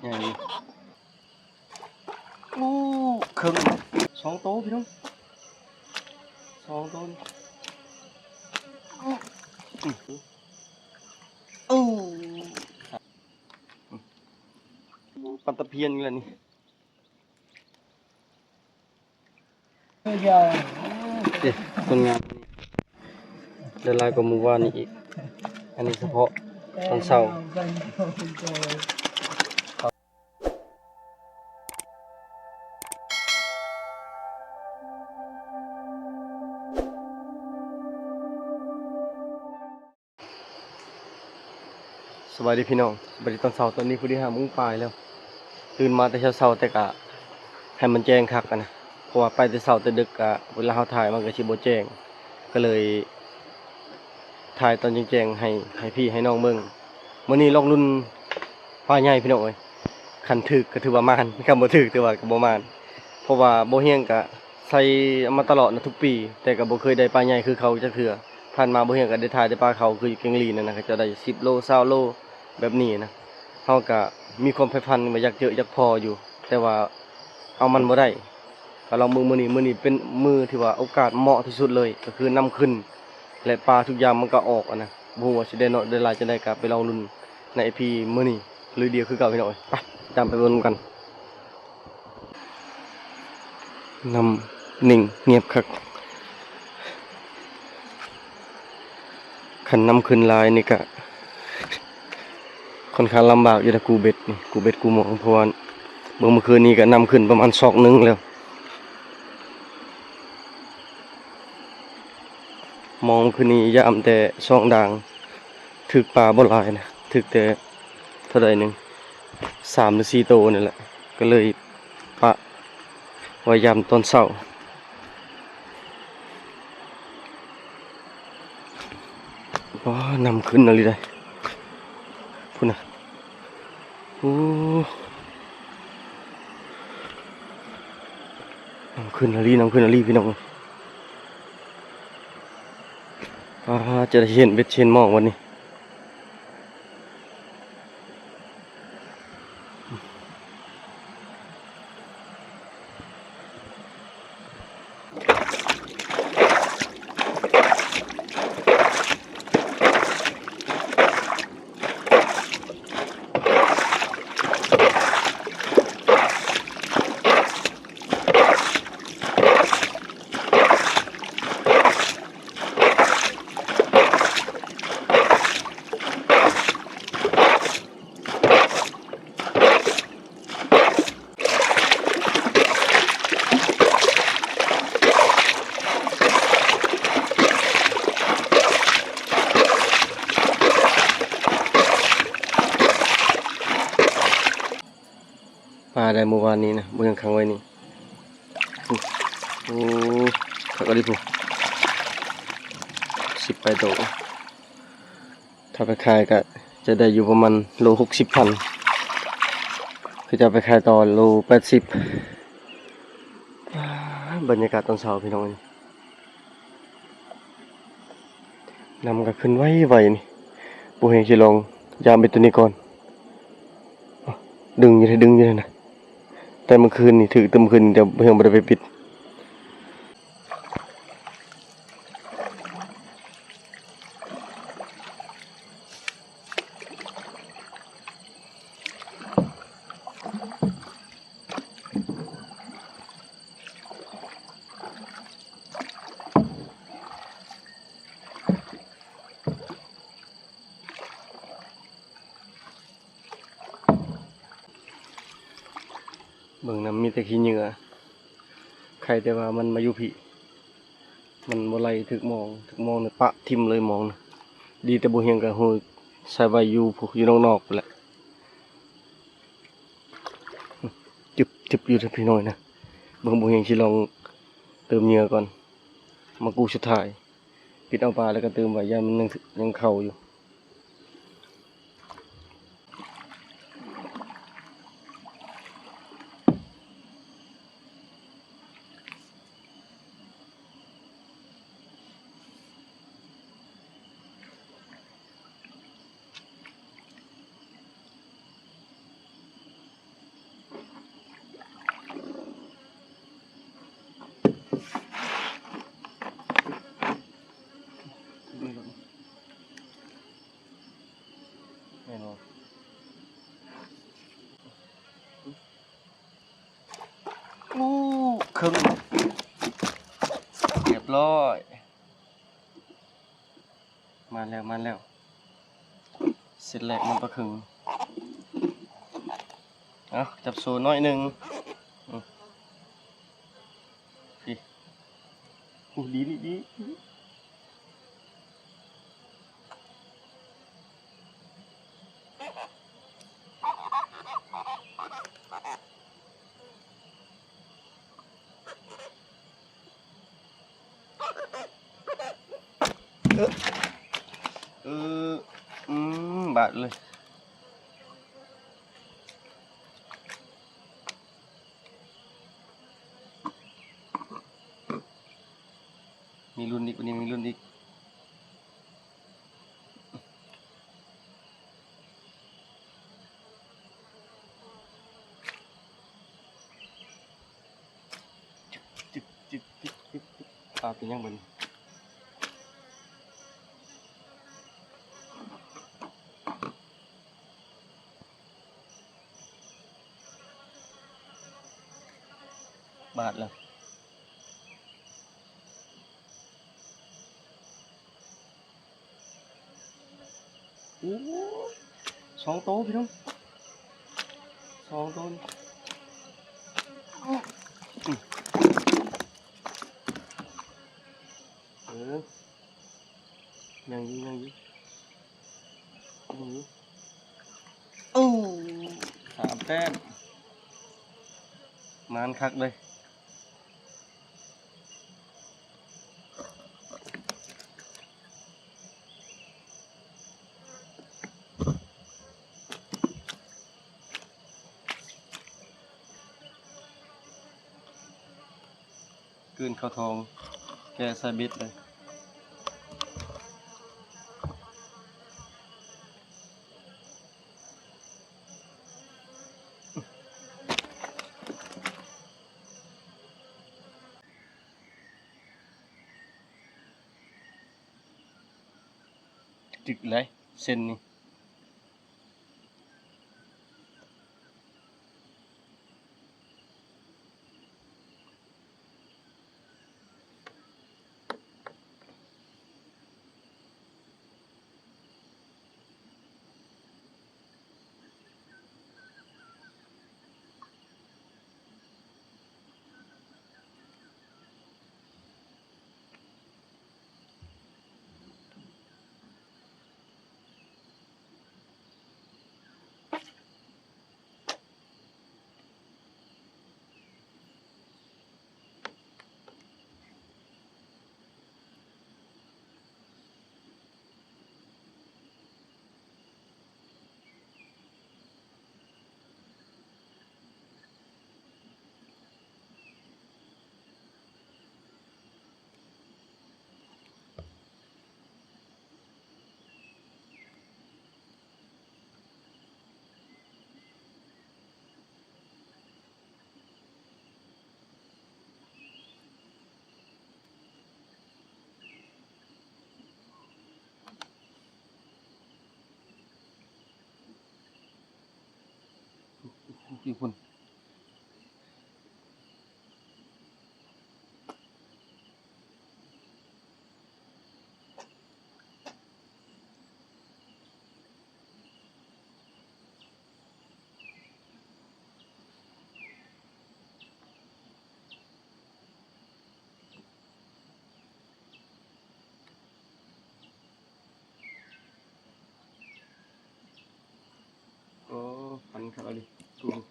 ใหญ่อู้ครึ่งสองโต๊ะพี่น้องสองโต๊ะอู้ปัตตะเพียนกันนี่คนงานเดินลายกว่ามือวานนี่อีกอันนี้เฉพาะตอนเช้าสวัสดีพี่น้องสวัสดีตอนเช้าตอนนี้พอดี5 โมงปลายแล้วตื่นมาแต่เช้าแต่กะให้มันแจ้งคักกันนะเพราะว่าไปแต่เช้าแต่ดึกกะเวลาเขาถ่ายมันก็สิบ่แจ้งก็เลยถ่ายตอนแจ้งให้พี่ให้น้องเบิ่งมื้อนี้ลองรุ่นปลาใหญ่พี่น้องเอ้ยคันถึกก็ถือว่ามานคันบ่ถึกถือว่าก็บ่มานเพราะว่าบ่เฮียงก็ใส่มาตลอดนะทุกปีแต่ก็บ่เคยได้ปลาใหญ่คือเขาจักเทื่อผ่านมาบ่เฮียงก็ได้ถ่ายแต่ปลาเขาคืออยู่เก่งลีนั่นนะก็จะได้10 โล20 โลแบบนี้นะเฮาก็มีความใฝ่ฝันว่าอยากเจออยากพออยู่แต่ว่าเอามันบ่ได้ก็ลองมื้อนี้เป็นมื้อที่ว่าโอกาสเหมาะที่สุดเลยก็คือนํขึ้นและปลาทุกอย่างมันก็ออกนะบ่ฮู้ว่าสิได้น้อยได้หลายจังได๋ก็ไปลองลุ้นใน EP มื้อนี้เลยเดียวคือเก่าพี่น้องไปตามไปเบิ่งกันนำนิ่งเงียบคักคันนำขึ้นลายนี่ก็ค่อนข้างลำบากอยู่นะกูเบ็ดนี่กูเบ็ดกูมองเพราะว่าเมื่อคืนนี้ก็นำขึ้นประมาณศอกนึงแล้วมองคืนนี้ยามแต่ช่องด่างถึกปลาบ่หลายนะถึกแต่เท่าใดนึง3 หรือ 4 โตนี่แหละก็เลยปะไว้ยามตอนเช้าว้านำขึ้นอะไรได้พุ่นนะโอ้นำขึ้นอะไรพี่น้องจะได้เห็นเบ็ดเชนมองวันนี้ปลาได้เมื่อวานนี้นะเมื่อครั้งไว้นี่โอ้ขักอะไรพวก10 ไปโตถ้าไปขายก็จะได้อยู่ประมาณโล60,000คือจะไปขายต่อโล80บรรยากาศตอนเช้าพี่น้องนำก็ขึ้นไวนี่ปูเฮงสิลองยามเบ็ดตัวนี้ก่อนดึงอยู่เลยนะแต่เมื่อคืนนี่ถือเต็มคืนเดี๋ยวเฮงบ่ได้ไปปิดเบิ่งน้ำมีแต่ขี้เหงื่อใครแต่ว่ามันมาอยู่พี่มันบ่ไหลถึกมองเนี่ยปะทิ่มเลยมองนะดีแต่บ่เฮียงก็ฮู้ใส่ไว้อยู่พวกอยู่นอกๆพุ่นแหละจึบอยู่พี่น้อยนะเบิ่งบ่เฮียงสิลองเติมเหงื่อก่อนมากู้สุดท้ายปิดเอาปลาแล้วก็เติมไว้ยามมันยังเข้าอยู่ ครึ่งเรียบร้อยมาแล้วเสร็จแล้วมันปลาครึ่งเอาจับโซ่น้อยหนึงพี่โอ้ดีบาดเลยมีรุ่นอีกวันนี้มีรุ่นอีกจึกปลาเป็นยังบ่นี่บาดแล้วโอ้2โตพี่น้อง2โตยังอยู่โอ้3แต้มมานคักเลยกลืนเข้าทองแกใส่เบ็ดเลยจึกเลยเส้นนี่พี่คุณโอ้พันครับเอาดิถูก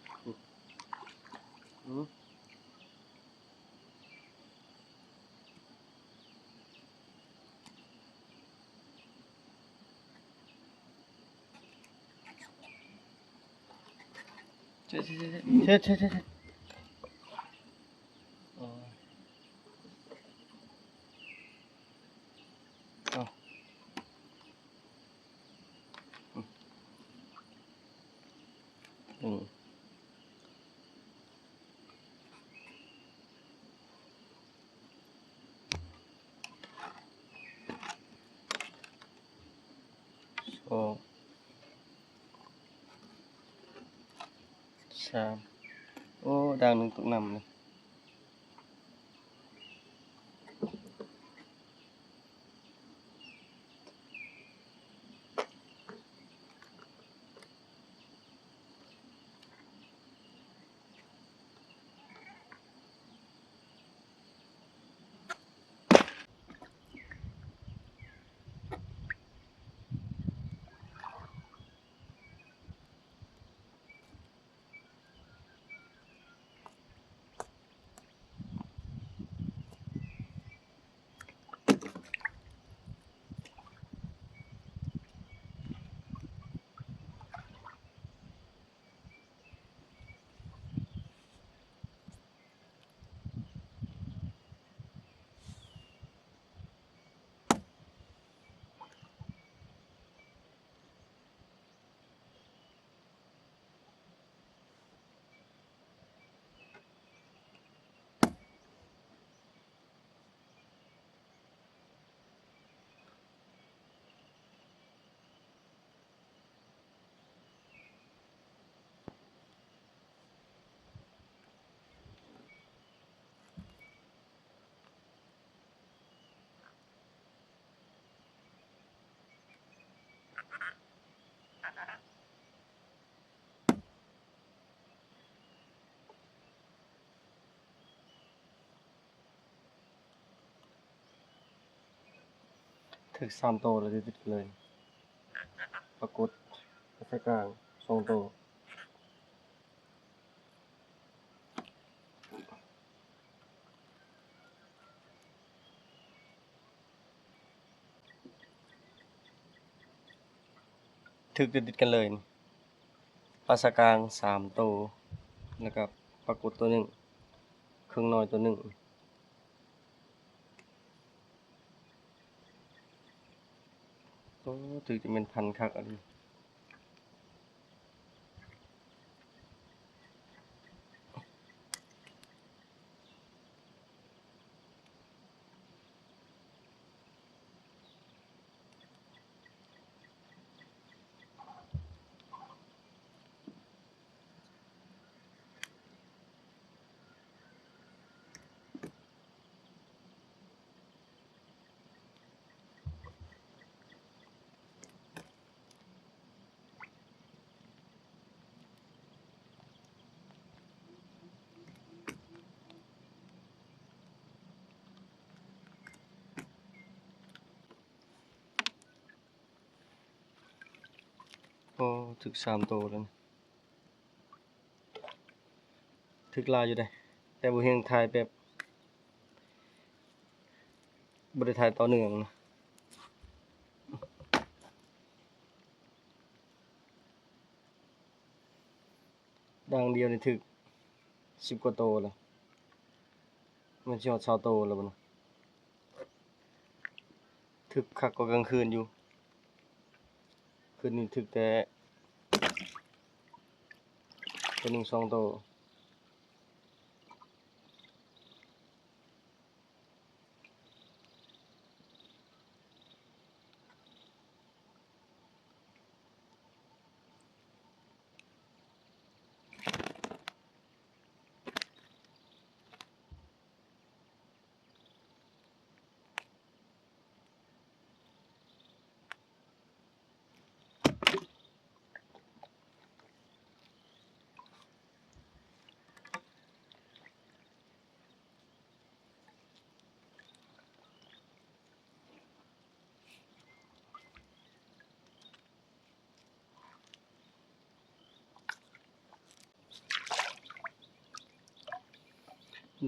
เช็ดอ๋อ2 3โอ้ด่างหนึ่งตกน้ำเลย ถึก3โตแล้วติดกันเลยปรากฏไฟกลาง2โตถึกติดกันเลยปลาสกลาง3โตแล้วก็ปรากฏตัวนึงเครื่องน้อยตัวนึงโอ้ถึกจะเป็นพันคักอันนี้โอ้ถึก3โตแล้วถึกลายอยู่ได้แต่บ่เฮ็ดถ่ายแบบบ่ได้ถ่ายต่อเนื่องนะดังเดียวนี่ถึก10กว่าโตแล้วมันสิฮอด20โตแล้วบ่นะถึกคักกว่ากลางคืนอยู่คืนนี้ถึกแต่ตัวนึง2โต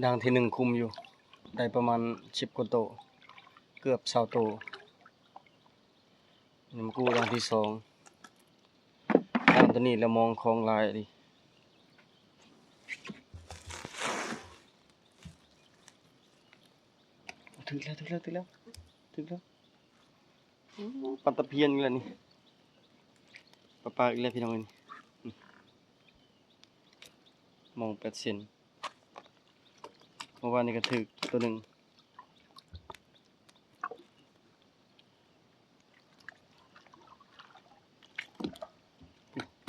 ดังที่1คุมอยู่ได้ประมาณ10กว่าโตเกือบ20โตนี่มากู้ดังที่2ดังตัวนี้แล้วมองของหลายดิถึกแล้วปัตตะเพียนอีกแล้วนี่ปลาอีกแล้วพี่น้องนี่มอง8เซนเมื่อวานนี้ก็ถึกตัวนึง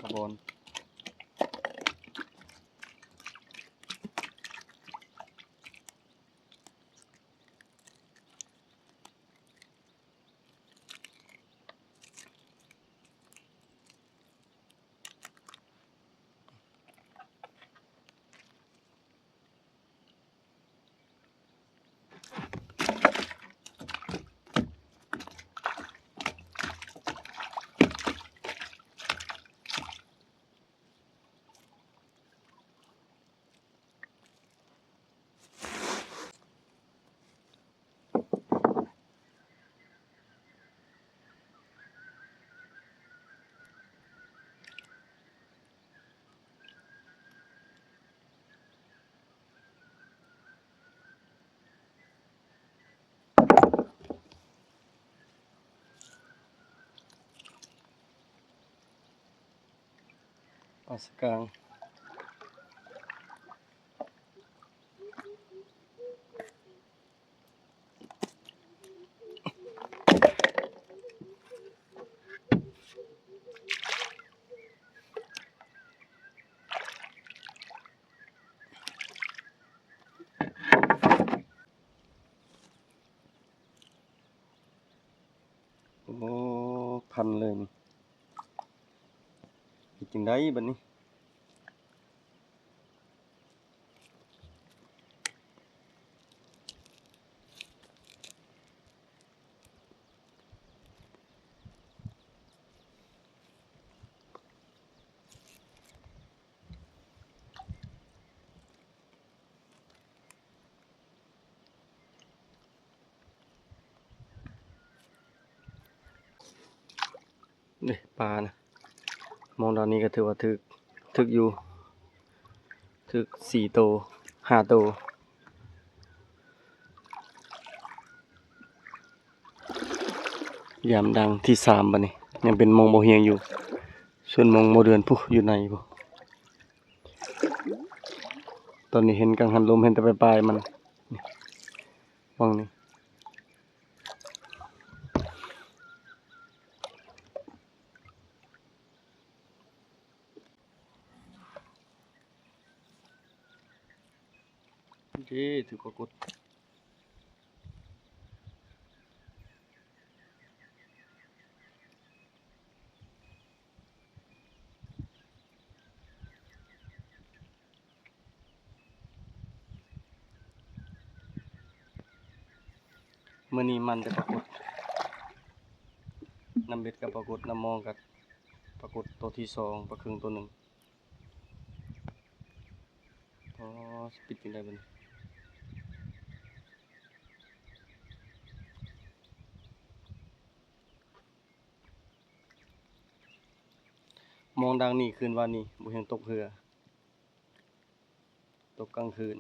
ปลาบอนปลาสกลางโอ้พันเลยนี่ จังได๋บัดนี้นี่ปลานะมองด้านนี้ก็ถือว่าถึกอยู่ถึก4โต5โตยามดังที่3บัดนี้ยังเป็นมองบ่เฮียงอยู่ส่วนมองบ่เดือนพุอยู่ในพุตอนนี้เห็นกังหันลมเห็นแต่ปลายๆมันนี่วังนี้ถือปรากฏมื้อนี้มันจะปรากฏน้ำเบ็ดกับปรากฏน้ำมองกับปรากฏตัวที่2ปลาครึ่งตัวหนึ่งสปิดจังได๋บัดนี้มองดังนี่คืนวันนี้บ่เห็นตกเรือตกกลางคืน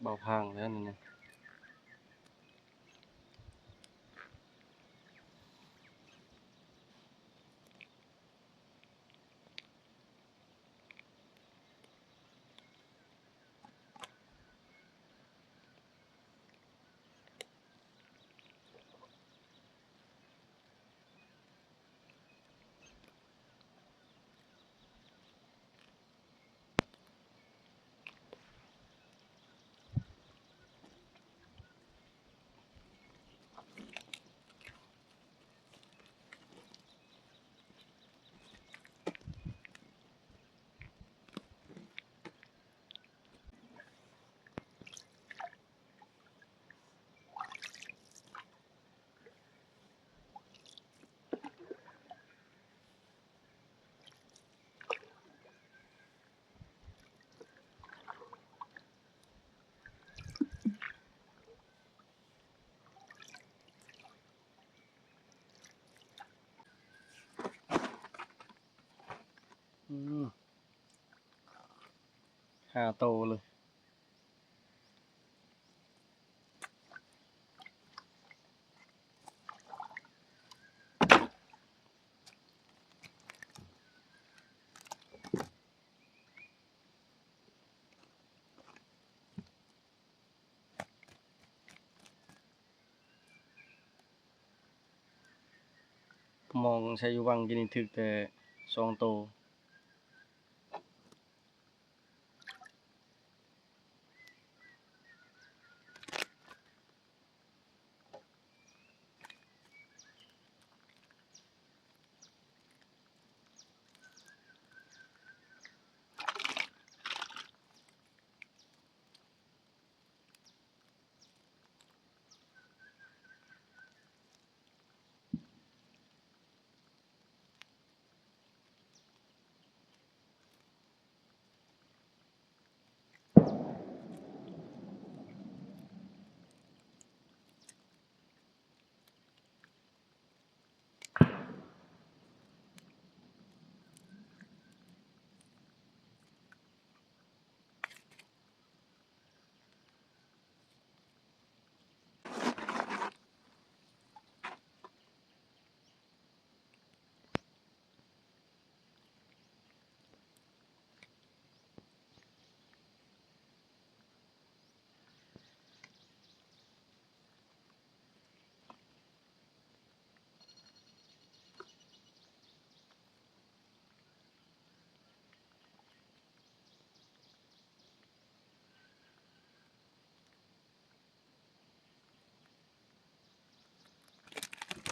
เบาพางแล้วนั่นน่ะ5โตเลยมองใช้อยู่วังกินนี่ถึกแต่2โต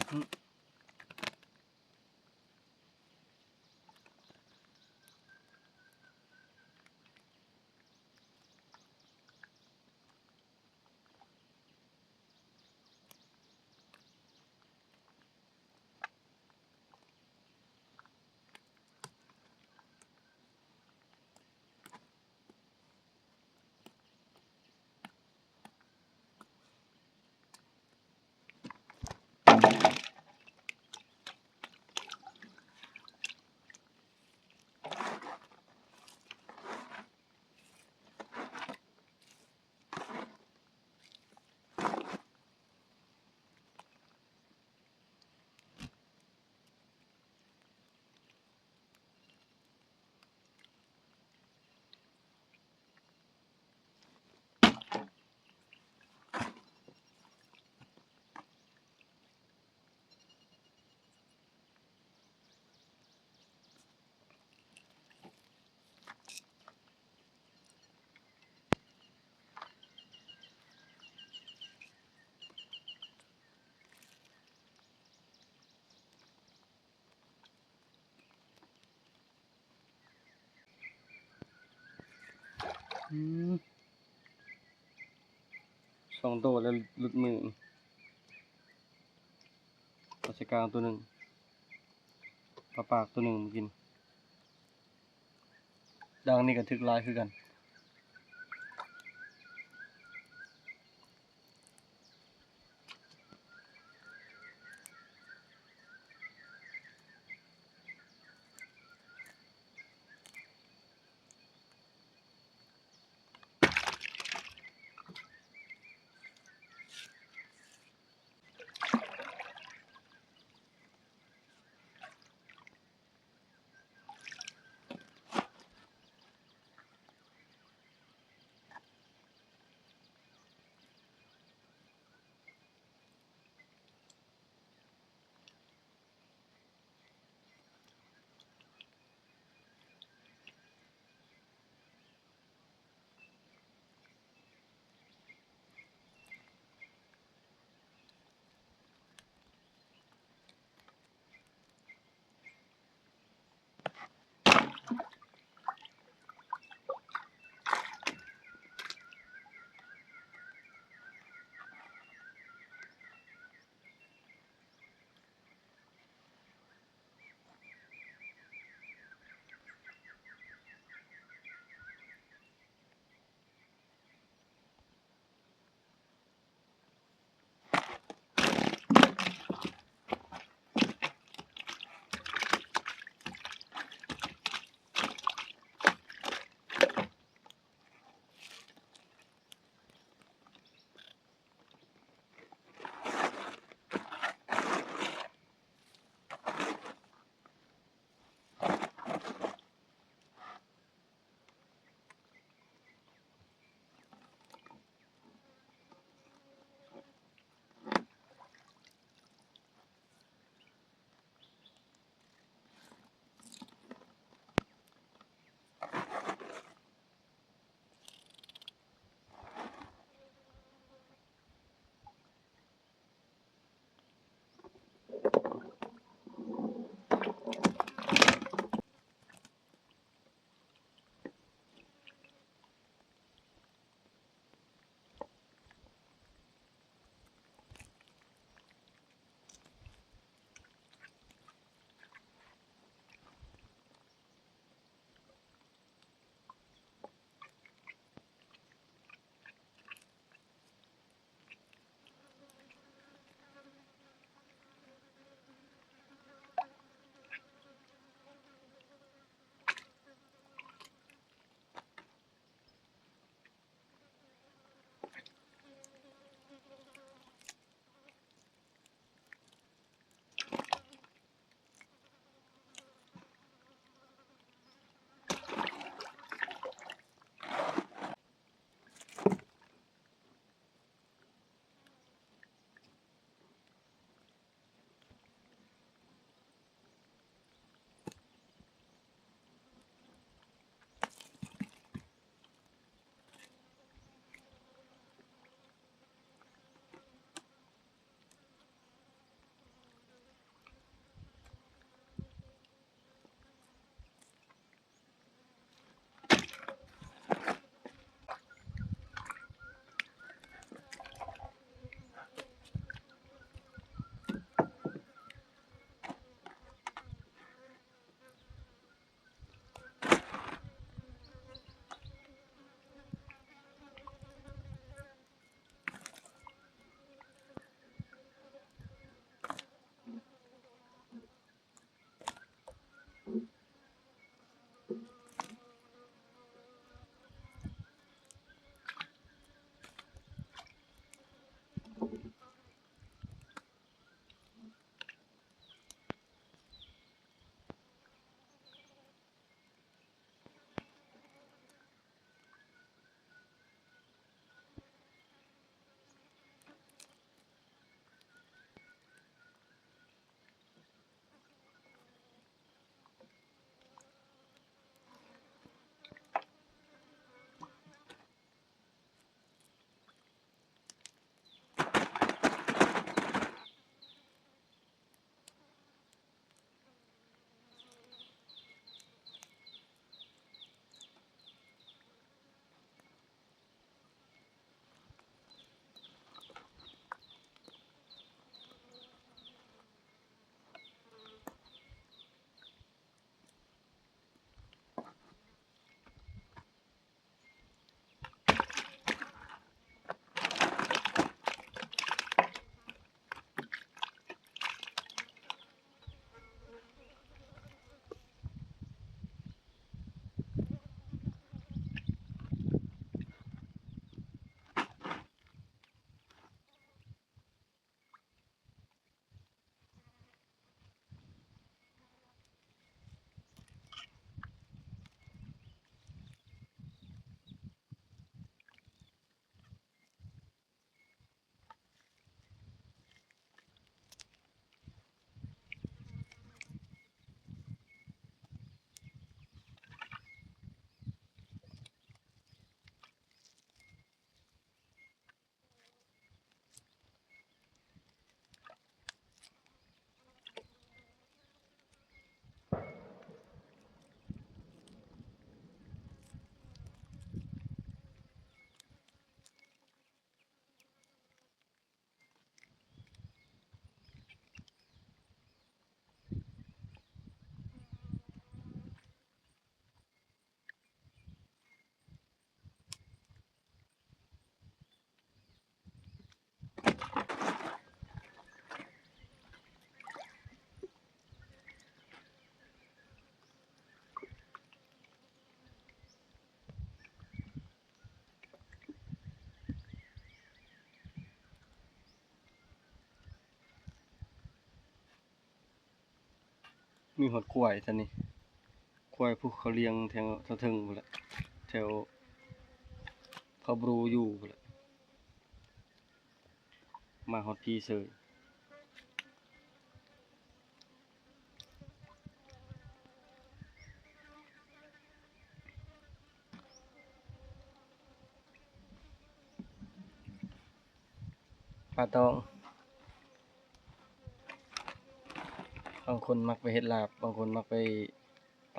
2ตัวแล้วหลุดมือตัวสกางตัวหนึ่งปลาปากตัวหนึ่งมากินดังนี่ก็ทึกลายคือกัน มีหอดกล้วยท่านนี่กล้วยผู้เขาเลี้ยงแถวเทิงพุ่นแหละแถวเขาบรูอยู่พุ่นแหละมาฮอดพี่เสยปลาตองบางคนมักไปเฮ็ดลาบบางคนมักไป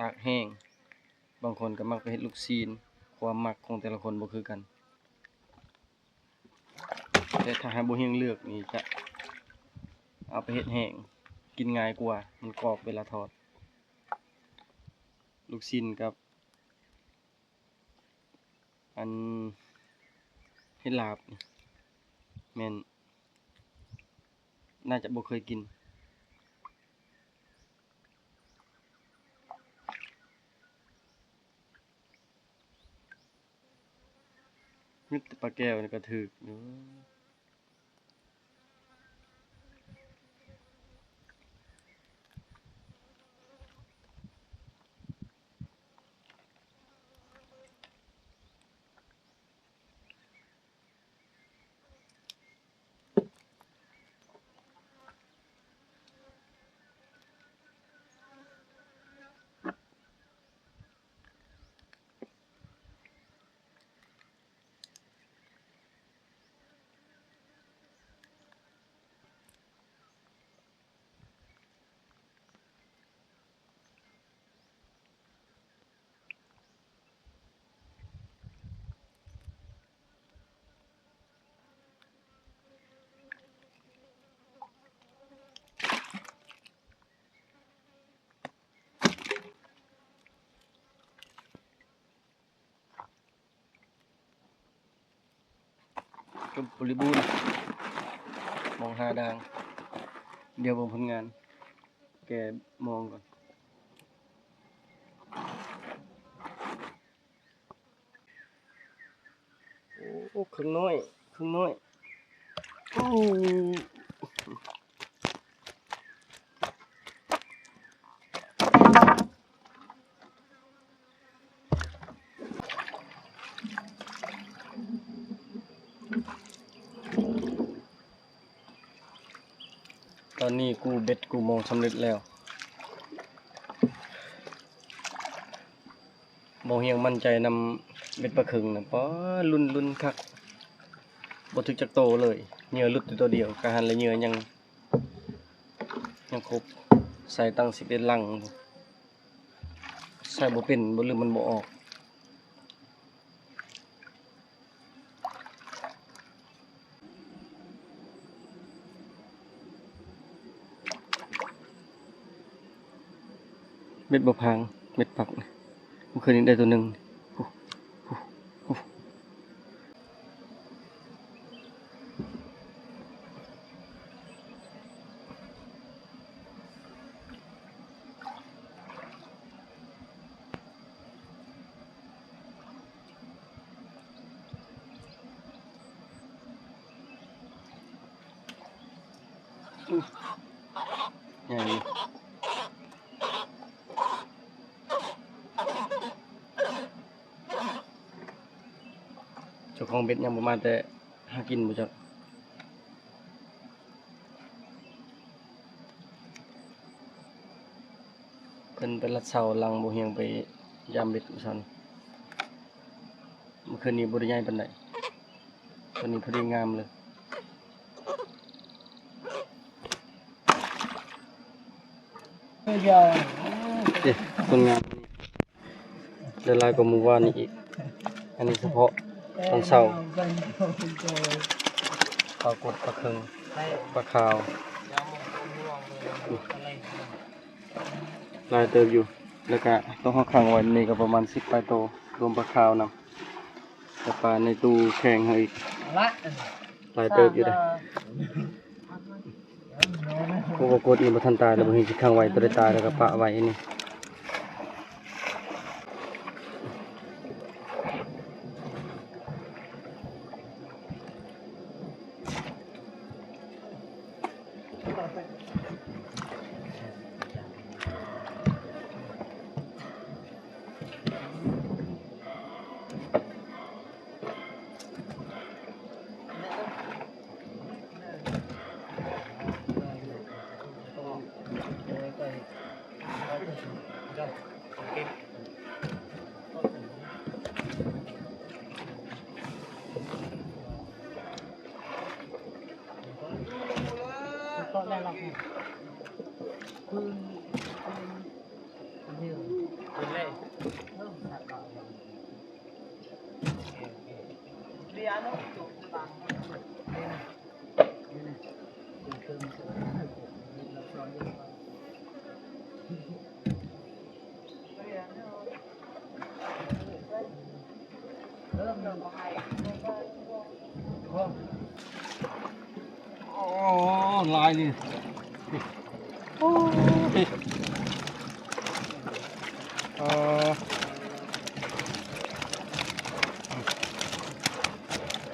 ตากแห้งบางคนก็มักไปเฮ็ดลูกชิ้นความมักของแต่ละคนบ่คือกันแต่ถ้าให้บ่เฮียงเลือกนี่จะเอาไปเฮ็ดแห้งกินง่ายกว่ามันกรอบเวลาทอดลูกชิ้นกับอันเฮ็ดลาบนี่แม่นน่าจะบ่เคยกินนึกแต่ปลาแก้วนี่ก็ถึกอยู่ก็บริบูรณ์มองหาดางเดี๋ยวเบิ่งผลงานแกมองก่อนโอ้ครึ่งน้อยโอ้ตอนนี้กูเบ็ดกูมองสำเร็จแล้วบ่เฮียงมั่นใจนำเบ็ดปลาครึ่งน่ะป้อลุ้นคักบ่ถึกจักโตเลยเหยื่อหลุดอยู่ตัวเดียวกะหันและเหยื่อยังครบใส่ตั้ง11ลังใส่บ่เป็นบ่หรือมันบ่ออกเบ็ดบ่พังเบ็ดปักเมื่อคืนนี้ได้ตัวหนึงใหญ่เจ้าของเบ็ดยังบ่มาแต่หากินบ่จักเพิ่นไปลัดเสาหลังบ่เฮียงไปยามเบ็ดซั่นเมื่อคืนนี้บ่ได้ใหญ่ปานใดวันนี้พอดีงามเลยเอ๊ะคนงามนี่ได้หลายกว่าเมื่อวานนี้อีกอันนี้เฉพาะตอนเช้าปลากดปลาเค็งปลาขาวลายเติบอยู่แล้วก็ต้องเอาขังไว้นี่ก็ประมาณ10ปลายโตรวมปลาขาวนำแต่ปลาในตู้แข็งให้อีกลายเติบอยู่เด้พวกกดอีบ่ทันตายแล้วบ่เห็นสิขังไว้ตัวได้ตายแล้วก็ปะไว้นี่ โอ้ลายนี่โอ้ย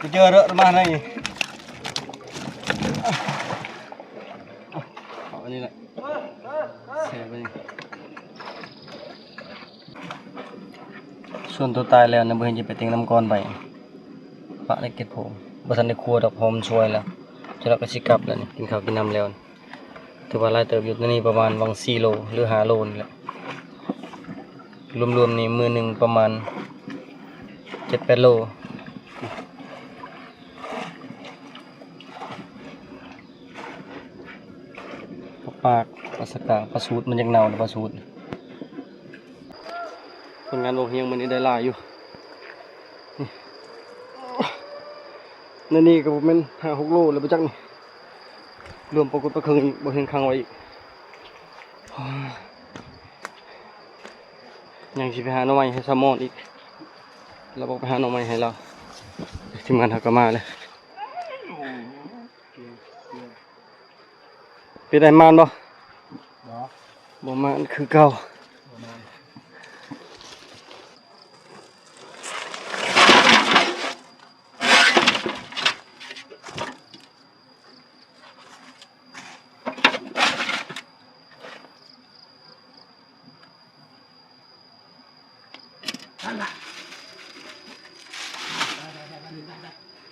กูเจอรถมาไหนเอาอันนี้แหละเสียไปส่วนตัวตายแล้วนะเพื่อนจะไปเต็งน้ำก้อนไปปะในเก็บผมบทันในครัวดอกหอมช่วยแล้วจะเราก็ชิกลับแล้วนี่กินข้าวกินน้ำแล้วถือว่าลายเติบอยู่ที่นี่ประมาณวัง4 โลหรือ5 โลนี่แหละรวมๆนี่มือหนึ่งประมาณ7-8 โลปากปลาสกาปลาสูตรมันยังเน่าปลาสูตรผลงานโอเฮียงมันนี่ได้หลายอยู่นี่ก็เป็น5-6 โลแล้วไปจักนี่รวมปกติปลาเคืองอีกบ่เห็นค้างไว้อีกยังสิไปหาหน่อไม้ให้ซามอนอีกเราบอกไปหาหน่อไม้ให้เราทีมงานเขาก็มาเลยไปได้มานบ่บ่มานคือเก่า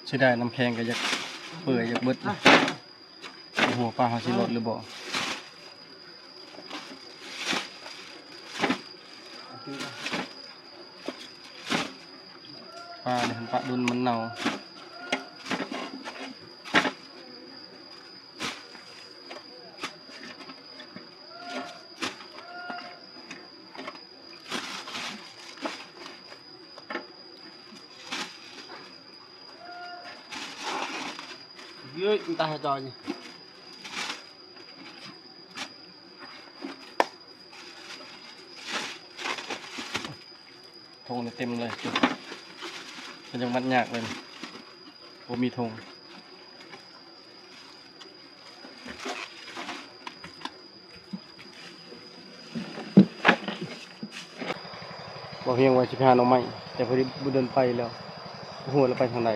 ใช่ได้น้ำแข็งก็อยากเปื่อยอยากเบิดหัวปลาเขาสิลดหรือบ่ปลาเนี่ยปลาดุนมันเน่าเยอะตาจอยนี่ธงเต็มเลยมันยังมัดยากเลยผมมีธงบอกเฮียงไว้สิบห้าหน่อไม้แต่พอดีบุเดินไปแล้วหัวเราไปทางไหน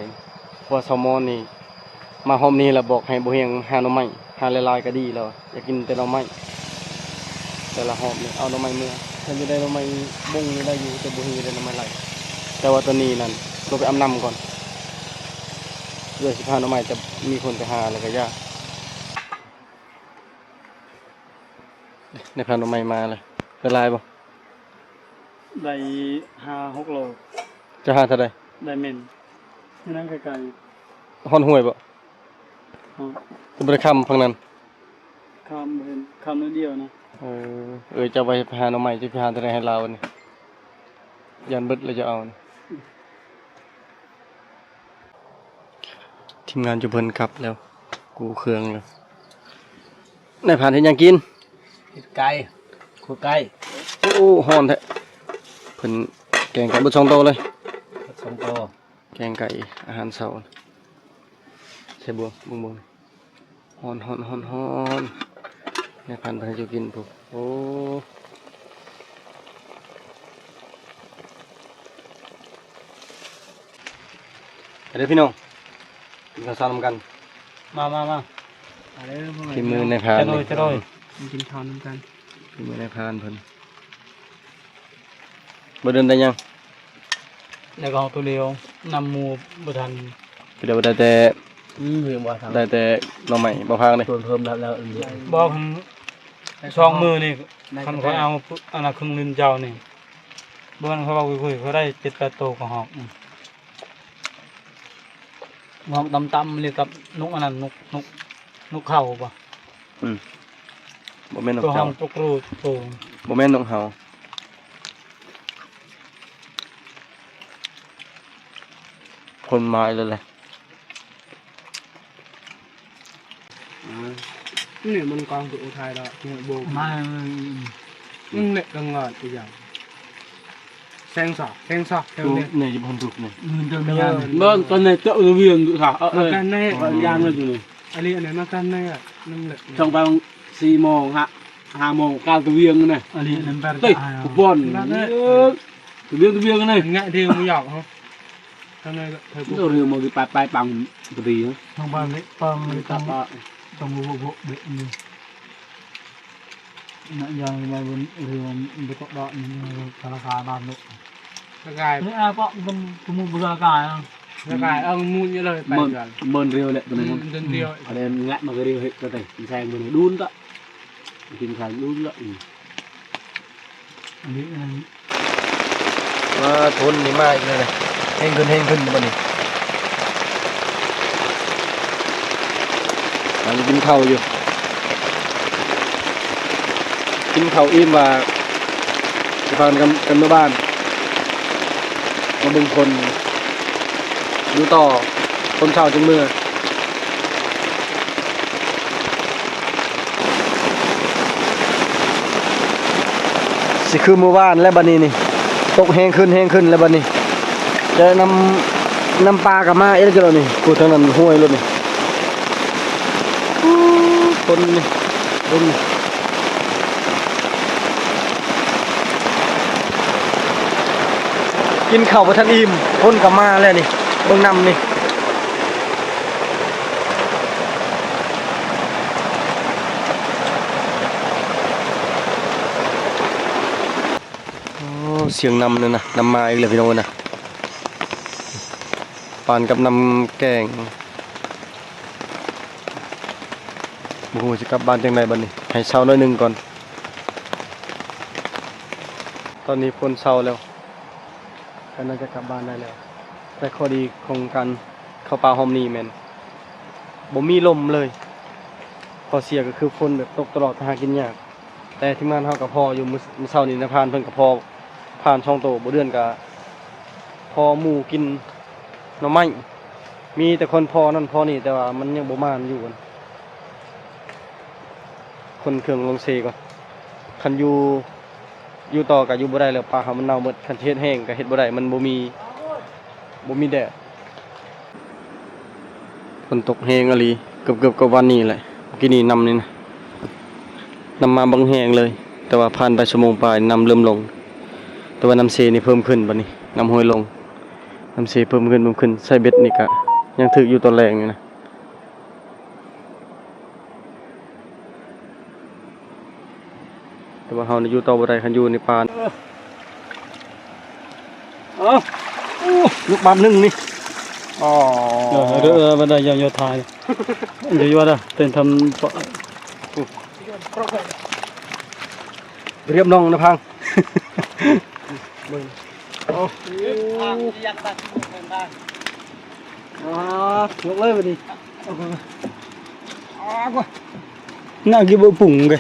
เพราะแซลมอนนี่มาหอมนี้เราบอกให้บ่เฮียงหาหน่อไม้หาลายๆก็ดีแล้วอยากกินแต่หน่อไม้แต่ละหอมนี่เอาหน่อไม้เมื่อถ้าจะได้หน่อไม้บุ้งนี่ได้อยู่แต่บ่เฮียงได้หน่อไม้ไหลแต่ว่าตัวนี้นั่นเราไปอำนำก่อนเดี๋ยว15หน่อไม้จะมีคนไปหาอะไรก็ยากในพาหน่อไม้มาเลยเป็นลายบ่ ได้5-6 โลจะหาเท่าใด ได้เม่นที่นั่นไกลฮ้อนห้วยบ่ ๆอ๋อ จะบ่ได้ค้ำพังนั้น ข้ามเห็นข้ามนิดเดียวนะ จะไปหาหน่อไม้จะไปหาเท่าใดให้เรานี่ยันเบิดเลยจะเอานี่ทีมงานจุเพิ่นครับแล้วกูเครื่องแล้วนายผ่านเห็นยังกิน ไก่ขัวไก่ โอ้ฮ้อนแท้เพิ่นแกงไก่เบิด2 โตเลย 2 โตแกงไก่อาหารเช้าใส่บัวบุ้งฮ้อนนายผ่านเพิ่นให้จุกินปุ๊บโอ้เดี๋ยวพี่น้องกินข้าวซานกัน มาที่มือในพาน จะโรยกินทานน้ำกัน ที่มือในพานเพิ่นบ่เดินได้ยัง แล้วก็เอาตัวเร็ว นำหมูบทัน เดี๋ยวได้แต่ เพิ่มบ่ทัน ได้แต่หน่อไม้บ่พางเลย เพิ่มแล้วบอกช่องมือนี่คันเขาเอาอันน่ะครึ่งนึงเจ้านี่บ่มันเขาบอกคุยเขาได้7-8 โตก็หอกหอมตำๆเลยกับนกอันนั้นนกเข้าป่ะ บ่แม่นน ตัว ก ห้อ เจ้าง ตกรูดโต บ่แม่นนกเฮาคนมาเลยแหละ นี่มันกองสุโขทัยแล้วเนี่ยโบก มา มึงเละกังงอนตัวอย่างแซงสอบเดี๋ยว ดู นี้ เนี่ยอยู่บนถูกเนี่ย เงินเดือนยาน เมื่อตอนนี้เจ้าเวียงดูค่ะ มากันแน่ ยางเลยอยู่นี่ อันนี้อันไหนมากันแน่นั่งเละ ช่องไป4 โมงฮะ5 โมงก้าวตะเวียงนะ อันนี้นั่นแปล เฮ้ย ว่า ฟุตบอลตะเวียงกันเลย งะเดียวมึงหยอกเขาทำไงก็เธอปุ๊บ เรือมองไปปังพอดีนะ ทางบ้านเล็กปังเลย ครั ต้องบุบเบ็ดนี่น่ะยางไปบนเรือมันไปเกาะดอกนี่ธนาคารบ้านลูก สกาย นี่ปะมันกูมุกบุรากายอ่ะ สกายเอามูนเยอะเลยไป เมิน กัน เมินเร็วเลยตัวนี้ เดินเดียว อันนี้งะมันก็เร็วเฮ้ยก็ได้แซงมันดุนตะกินข้าวดุนละ อันนี้ มาทนนี่มาอีกเลยเฮงขึ้นบ่นี่อันนี้กินข้าวอยู่กินข้าวอิ่มว่าจะพากันเมื่อบ้านมาเบิ่งคนดูต่อคนเช้าจึงเมื่อสิคือเมื่อวานและบัดนี้นี่ตกแห้งขึ้นแล้วบัดนี้จะนำปลากลับมาเอ็ดกันแล้วนี่กูทางนั้นห้วยรถนี่คนนี่คนกินข้าวบ่ทันอิ่มคนกลับมาแล้วนี่เบิ่งนำนี่เสียงนำเนี่ยนะนำมาอีกแล้วพี่น้องนะปานกับนำแกงโอ้โหจะกลับบ้านจังไดบัดนี้ให้เช้าหน่อยหนึงก่อนตอนนี้ฝนเช้าแล้วก็น่าจะกลับบ้านได้แล้วแต่ข้อดีของการเข้าป่าหอมนี่แม่นบ่มีลมเลยข้อเสียก็คือฝนแบบตกตลอดหากินยากแต่ทีมงานเฮาก็พออยู่มื้อเช้านี้นะพานเพิ่นก็พอผ่านช่องโตบ่เดือนก็พอหมู่กินหน่อไม้มีแต่คนพอนั่นพอนี่แต่ว่ามันยังบ่มาอยู่กันคนเครื่องลงเซก่อนคันอยู่ต่อก็อยู่บ่ได้แล้วปลาเขามันเน่าหมดคันเฮ็ดแห้งก็เฮ็ดบ่ได้มันบ่มีแดดฝนตกแห้งอะลีเกือบกับวันนี้แหละเมื่อกี้นี่นำนี่นะนำมาบางแห้งเลย แต่ว่าผ่านไปชั่วโมงปลายนำเริ่มลงแต่ว่าน้ำเซนี่เพิ่มขึ้นบัดนี้น้ำห้อยลงน้ำเซเพิ่มขึ้นใส่เบ็ดนี่ก็ยังถึกอยู่ตอนแรกนี่นะแต่ว่าเฮานี่อยู่ต่อบ่ได้คันอยู่ในป่าลูกบาบนึงนี่อ๋อ บันไดยาวๆทายเดี๋ยวว่าเต้นทำ เรียบน้องนะพัง ยกเลยบัดนี้น่ากินบ่ปุ่งไง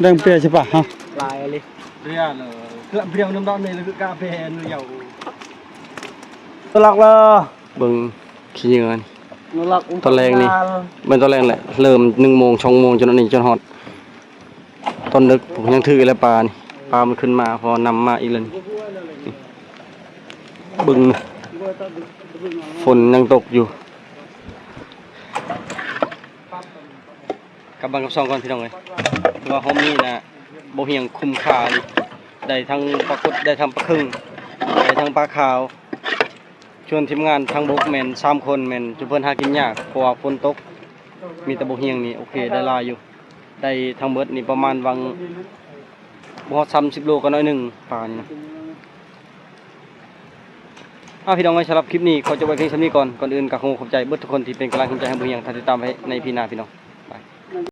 ดังเปียใช่ปะฮะ ลายอะไรเรียเลยเรียบน้ำดอนนี่คือกาแฟนี่เหยา ตลักละ เบิ่งขี้เหงื่อนี่ ตลัก ตอนแรกนี่เป็นตอนแรกแหละเริ่ม1 โมง 2 โมงจนนี่จนฮอดตอนดึกผมยังถือแล้วปลานี่ปลามันขึ้นมาพอนำมาอีกแล้วนี่เบิ่งฝนยังตกอยู่กลับบ้านกับซองก่อนพี่น้องเอ้ยว่าหอมนี่นะบ่เพียงคุ้มค่าเลยได้ทั้งปลากดได้ทั้งปลาครึ่งได้ทั้งปลาขาวชวนทีมงานทั้งบกแม่น3 คนแม่นจุเพิ่นหากินยากเพราะว่าฝนตกมีแต่บ่เฮียงนี่โอเคได้หลายอยู่ได้ทั้งเบิดนี่ประมาณวังบ่ฮอด30 โลก็น้อยหนึงปลานี่นะพี่น้องเอ้ยสำหรับคลิปนี้ขอจบไว้เพียงเท่านี้ก่อนอื่นก็ขอขอบใจเบิดทุกคนที่เป็นกำลังใจให้บ่เฮียงติดตามไว้ในพี่หน้าพี่น้อง